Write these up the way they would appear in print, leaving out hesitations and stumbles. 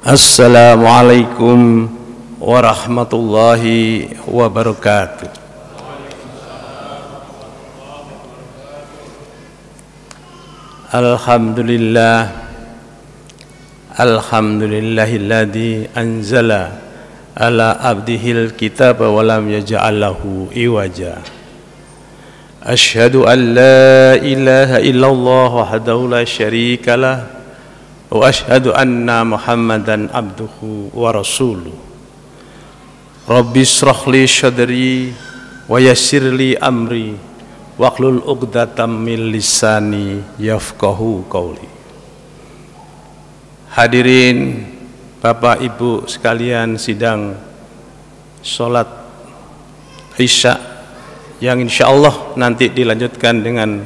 Assalamualaikum warahmatullahi wabarakatuh. Alhamdulillah, alhamdulillahilladzi anzala ala abdihil kitaba wa lam yaj'al lahu iwaja. Asyhadu an la ilaha illallah wahdahu la syarikalah wa asyhadu anna Muhammadan abduhu wa rasuluh. Rabbi shrah li sadri wa yassir li amri wahlul 'uqdatam min lisani yafqahu qawli. Hadirin Bapak Ibu sekalian, sidang salat Isya yang insyaallah nanti dilanjutkan dengan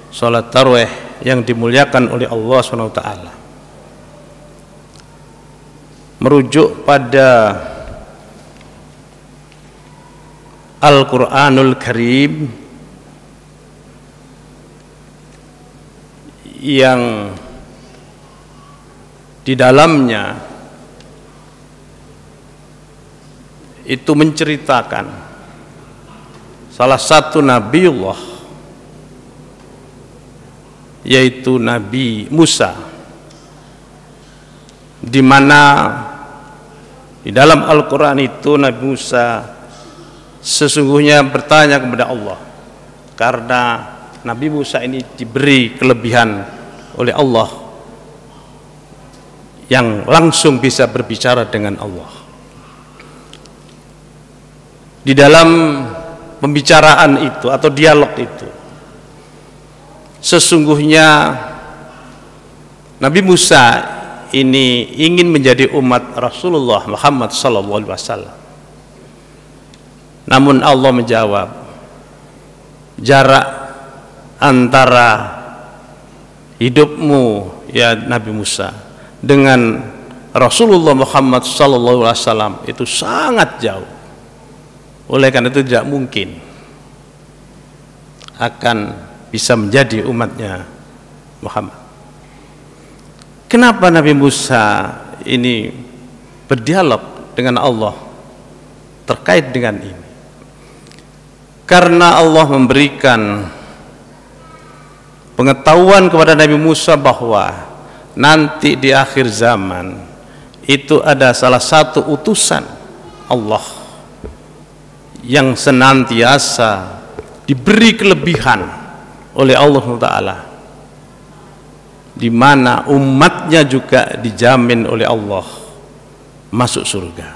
salat tarawih yang dimuliakan oleh Allah SWT. Merujuk pada Al-Quranul Karim yang di dalamnya itu menceritakan salah satu Nabiullah, yaitu Nabi Musa, di mana di dalam Al-Quran itu Nabi Musa sesungguhnya bertanya kepada Allah, karena Nabi Musa ini diberi kelebihan oleh Allah yang langsung bisa berbicara dengan Allah. Di dalam pembicaraan itu atau dialog itu, sesungguhnya Nabi Musa ini ingin menjadi umat Rasulullah Muhammad SAW. Namun Allah menjawab, jarak antara hidupmu ya Nabi Musa dengan Rasulullah Muhammad SAW itu sangat jauh. Oleh karena itu tidak mungkin akan bisa menjadi umatnya Muhammad. Kenapa Nabi Musa ini berdialog dengan Allah terkait dengan ini? Karena Allah memberikan pengetahuan kepada Nabi Musa bahwa nanti di akhir zaman itu ada salah satu utusan Allah yang senantiasa diberi kelebihan oleh Allah Ta'ala, di mana umatnya juga dijamin oleh Allah masuk surga.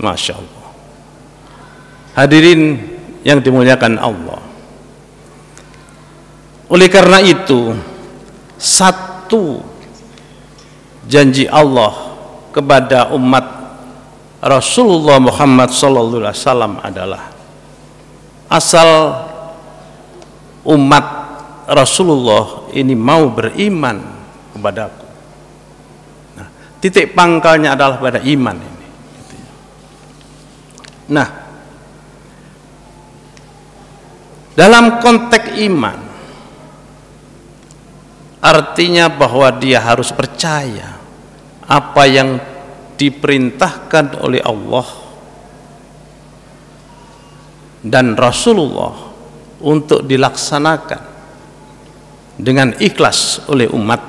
Masya Allah. Hadirin yang dimuliakan Allah, oleh karena itu satu janji Allah kepada umat Rasulullah Muhammad SAW adalah asal umat Rasulullah ini mau beriman kepadaku. Nah, titik pangkalnya adalah pada iman ini. Nah, dalam konteks iman artinya bahwa dia harus percaya apa yang diperintahkan oleh Allah dan Rasulullah untuk dilaksanakan dengan ikhlas oleh umat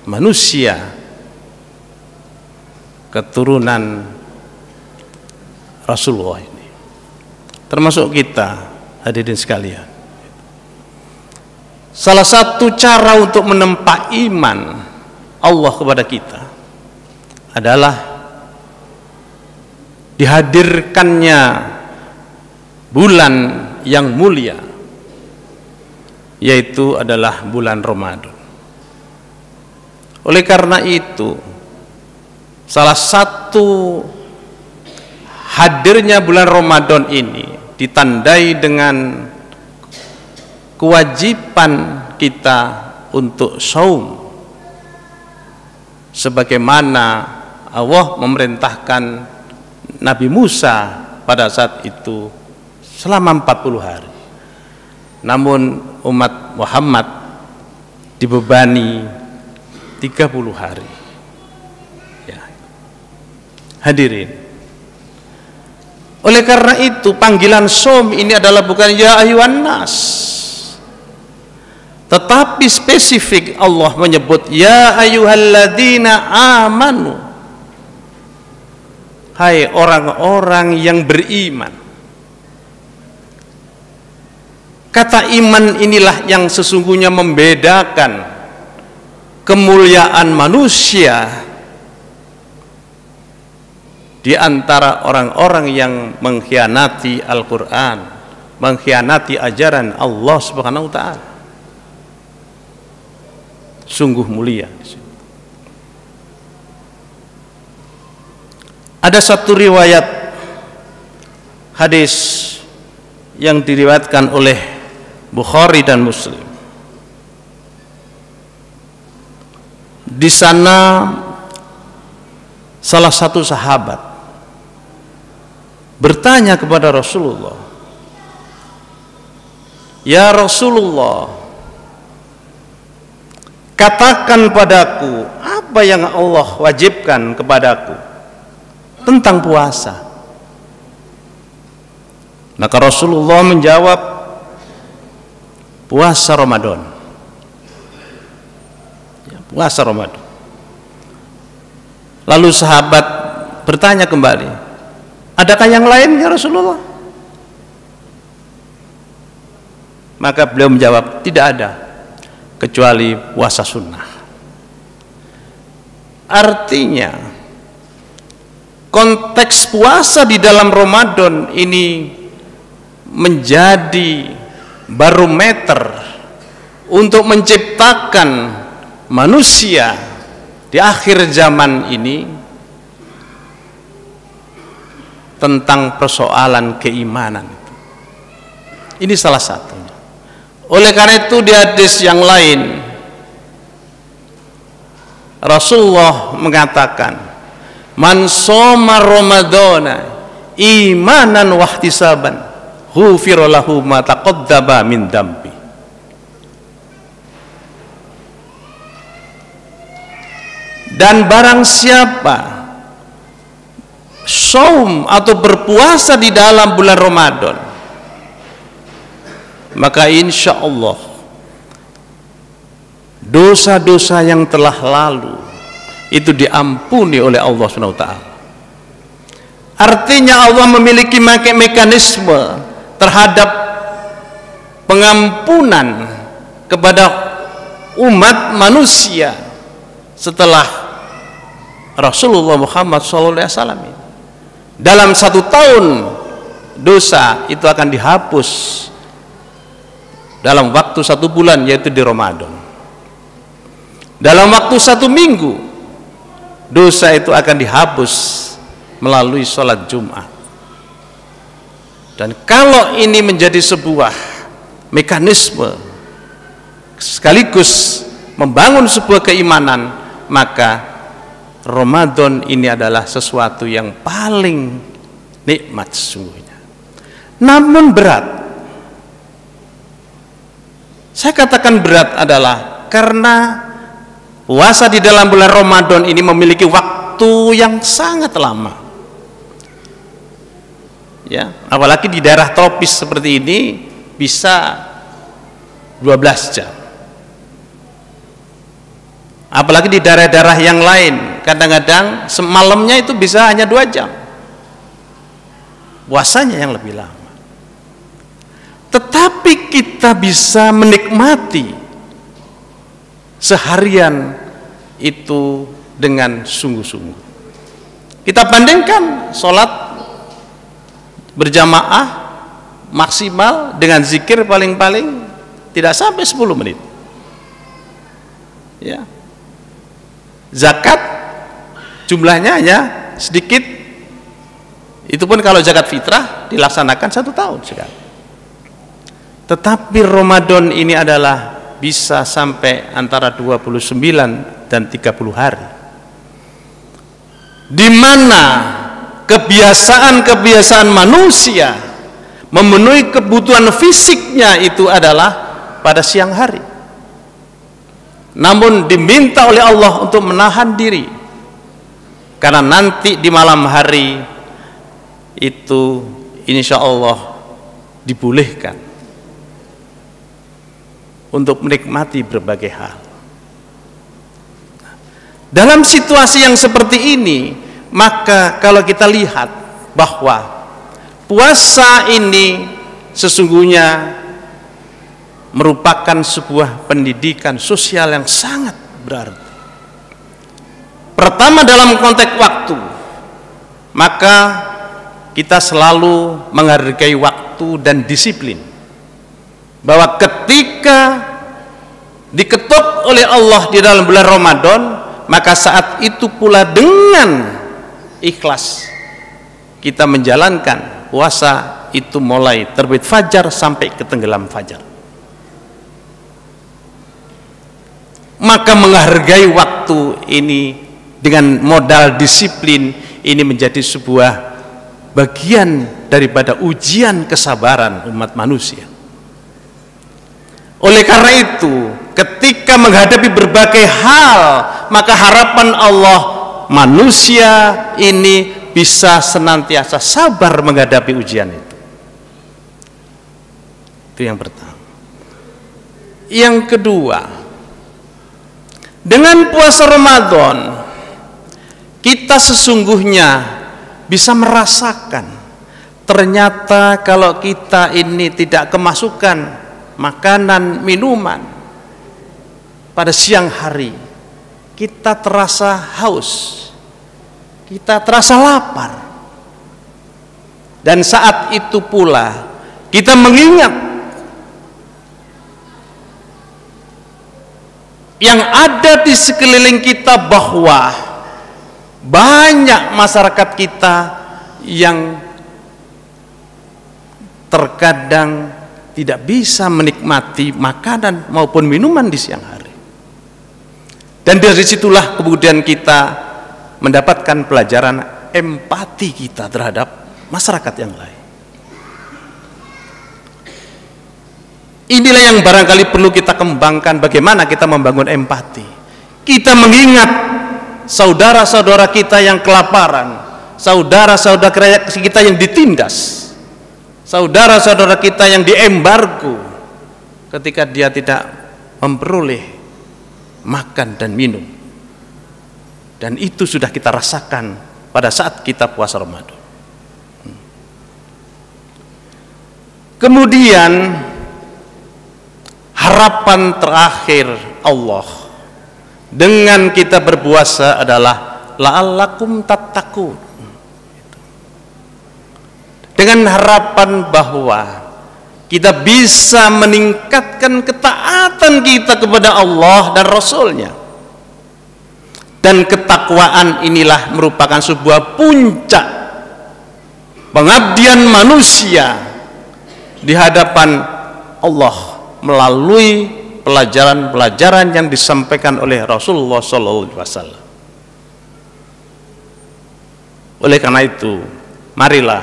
manusia keturunan Rasulullah ini, termasuk kita hadirin sekalian. Salah satu cara untuk menempa iman Allah kepada kita adalah dihadirkannya bulan yang mulia, yaitu adalah bulan Ramadan. Oleh karena itu, salah satu hadirnya bulan Ramadan ini ditandai dengan kewajiban kita untuk saum, sebagaimana Allah memerintahkan Nabi Musa pada saat itu selama 40 hari. Namun umat Muhammad dibebani 30 hari. Hadirin, oleh karena itu panggilan som ini adalah bukan ya ayyuhan nas, tetapi spesifik Allah menyebut ya ayyuhalladzina amanu, hai orang-orang yang beriman. Kata iman inilah yang sesungguhnya membedakan kemuliaan manusia di antara orang-orang yang mengkhianati Al-Quran, mengkhianati ajaran Allah Subhanahu wa ta'ala. Sungguh mulia. Ada satu riwayat hadis yang diriwayatkan oleh Bukhari dan Muslim. Di sana salah satu sahabat bertanya kepada Rasulullah, "Ya Rasulullah, katakan padaku apa yang Allah wajibkan kepadaku tentang puasa." Maka Rasulullah menjawab, puasa Ramadan. Ya, puasa Ramadan. Lalu sahabat bertanya kembali, adakah yang lain ya Rasulullah? Maka beliau menjawab, tidak ada kecuali puasa sunnah. Artinya konteks puasa di dalam Ramadan ini menjadi barometer untuk menciptakan manusia di akhir zaman ini tentang persoalan keimanan. Ini salah satunya. Oleh karena itu di hadis yang lain Rasulullah mengatakan, man shoma ramadhana imanan wahtisaban ghufira lahu ma taqaddama min dambi. Dan barang siapa saum atau berpuasa di dalam bulan Ramadan, maka insya Allah dosa-dosa yang telah lalu itu diampuni oleh Allah SWT. Artinya Allah memiliki mekanisme terhadap pengampunan kepada umat manusia setelah Rasulullah Muhammad SAW. Dalam 1 tahun dosa itu akan dihapus dalam waktu 1 bulan, yaitu di Ramadan. Dalam waktu 1 minggu dosa itu akan dihapus melalui sholat Jumat. Dan kalau ini menjadi sebuah mekanisme sekaligus membangun sebuah keimanan, maka Ramadan ini adalah sesuatu yang paling nikmat sesungguhnya. Namun berat, saya katakan berat adalah karena puasa di dalam bulan Ramadan ini memiliki waktu yang sangat lama. Ya, apalagi di daerah tropis seperti ini bisa 12 jam. Apalagi di daerah-daerah yang lain, kadang-kadang semalamnya itu bisa hanya 2 jam. Puasanya yang lebih lama. Tetapi kita bisa menikmati seharian itu dengan sungguh-sungguh. Kita bandingkan sholat berjamaah maksimal dengan zikir paling-paling tidak sampai 10 menit. Ya. Zakat jumlahnya hanya sedikit, itu pun kalau zakat fitrah dilaksanakan 1 tahun sekali. Tetapi Ramadan ini adalah bisa sampai antara 29 dan 30 hari, di mana kebiasaan-kebiasaan manusia memenuhi kebutuhan fisiknya itu adalah pada siang hari. Namun diminta oleh Allah untuk menahan diri karena nanti di malam hari itu insya Allah dibolehkan untuk menikmati berbagai hal. Dalam situasi yang seperti ini, maka kalau kita lihat bahwa puasa ini sesungguhnya merupakan sebuah pendidikan sosial yang sangat berarti. Pertama, dalam konteks waktu, maka kita selalu menghargai waktu dan disiplin, bahwa ketika diketuk oleh Allah di dalam bulan Ramadan, maka saat itu pula dengan ikhlas kita menjalankan puasa itu mulai terbit fajar sampai ke tenggelam fajar. Maka menghargai waktu ini dengan modal disiplin ini menjadi sebuah bagian daripada ujian kesabaran umat manusia. Oleh karena itu, ketika menghadapi berbagai hal, maka harapan Allah manusia ini bisa senantiasa sabar menghadapi ujian itu. Itu yang pertama. Yang kedua, dengan puasa Ramadan kita sesungguhnya bisa merasakan ternyata kalau kita ini tidak kemasukan makanan, minuman pada siang hari, kita terasa haus, kita terasa lapar, dan saat itu pula kita mengingat yang ada di sekeliling kita, bahwa banyak masyarakat kita yang terkadang tidak bisa menikmati makanan maupun minuman di siang hari. Dan dari situlah kemudian kita mendapatkan pelajaran empati kita terhadap masyarakat yang lain. Inilah yang barangkali perlu kita kembangkan, bagaimana kita membangun empati. Kita mengingat saudara-saudara kita yang kelaparan, saudara-saudara kita yang ditindas, saudara-saudara kita yang diembargo ketika dia tidak memperoleh makan dan minum. Dan itu sudah kita rasakan pada saat kita puasa Ramadan. Kemudian harapan terakhir Allah dengan kita berpuasa adalah la'allakum tattaqun, dengan harapan bahwa kita bisa meningkatkan ketaatan kita kepada Allah dan Rasul-Nya. Dan ketakwaan inilah merupakan sebuah puncak pengabdian manusia di hadapan Allah melalui pelajaran-pelajaran yang disampaikan oleh Rasulullah SAW. Oleh karena itu, marilah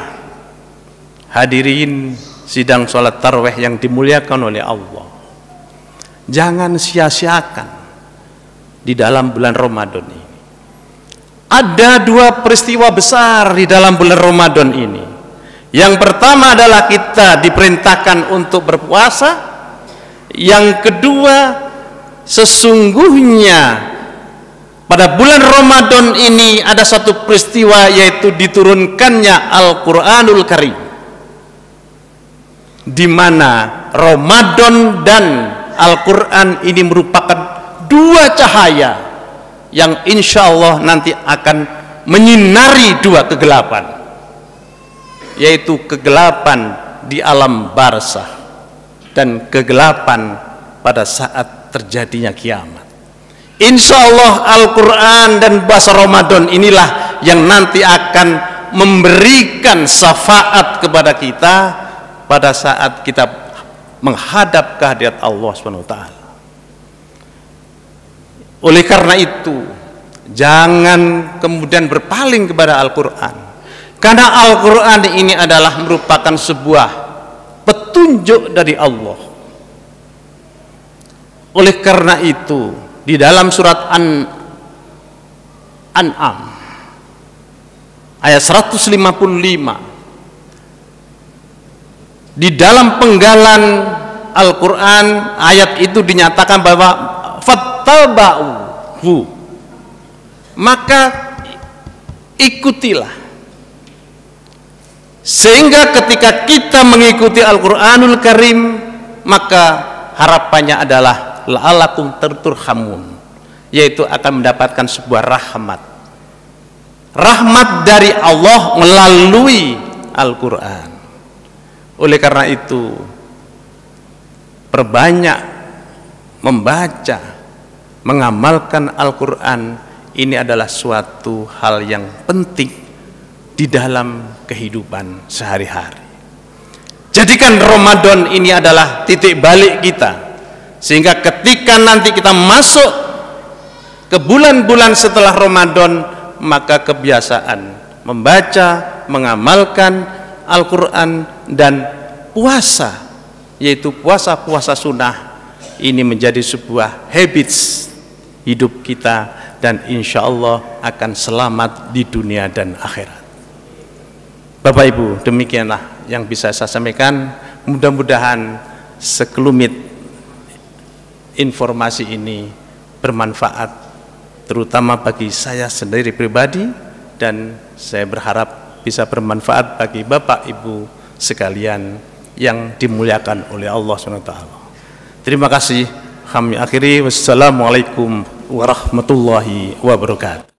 hadirin sidang sholat tarawih yang dimuliakan oleh Allah, jangan sia-siakan di dalam bulan Ramadan ini. Ada dua peristiwa besar di dalam bulan Ramadan ini. Yang pertama adalah kita diperintahkan untuk berpuasa. Yang kedua, sesungguhnya pada bulan Ramadan ini ada satu peristiwa, yaitu diturunkannya Al-Quranul Karim, di mana Ramadan dan Al-Quran ini merupakan dua cahaya yang insya Allah nanti akan menyinari dua kegelapan, yaitu kegelapan di alam barzakh dan kegelapan pada saat terjadinya kiamat. Insya Allah Al-Quran dan bahasa Ramadan inilah yang nanti akan memberikan syafaat kepada kita pada saat kita menghadap kehadirat Allah SWT. Oleh karena itu, jangan kemudian berpaling kepada Al-Quran, karena Al-Quran ini adalah merupakan sebuah petunjuk dari Allah. Oleh karena itu, di dalam surat An'am ayat 155. Di dalam penggalan Al-Quran, ayat itu dinyatakan bahwa fattaba'uhu, maka ikutilah. Sehingga ketika kita mengikuti Al-Quranul Karim, maka harapannya adalah la'alakum turhamun, yaitu akan mendapatkan sebuah rahmat dari Allah melalui Al-Quran. Oleh karena itu, perbanyak membaca, mengamalkan Al-Quran. Ini adalah suatu hal yang penting di dalam kehidupan sehari-hari. Jadikan Ramadan ini adalah titik balik kita, sehingga ketika nanti kita masuk ke bulan-bulan setelah Ramadan, maka kebiasaan membaca, mengamalkan Al-Quran dan puasa, yaitu puasa-puasa sunnah, ini menjadi sebuah habits hidup kita, dan insya Allah akan selamat di dunia dan akhirat. Bapak Ibu, demikianlah yang bisa saya sampaikan. Mudah-mudahan sekelumit informasi ini bermanfaat, terutama bagi saya sendiri pribadi, dan saya berharap bisa bermanfaat bagi Bapak Ibu sekalian yang dimuliakan oleh Allah SWT. Terima kasih. Kami akhiri. Wassalamualaikum warahmatullahi wabarakatuh.